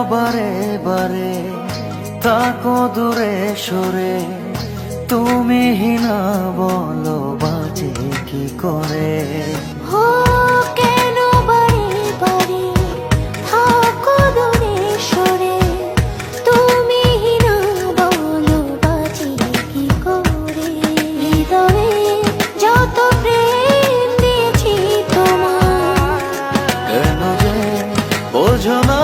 বারে বারে তাকো দূরে সরে, তুমি হিনা বলো বাজে কি করে। হো কেন বারে বারে থাকো দূরে সরে, তুমি হিনা বলো বাজে কি করে। হৃদয়ে যত প্রেম দিয়েছি তোমার, কেন যে বোঝো না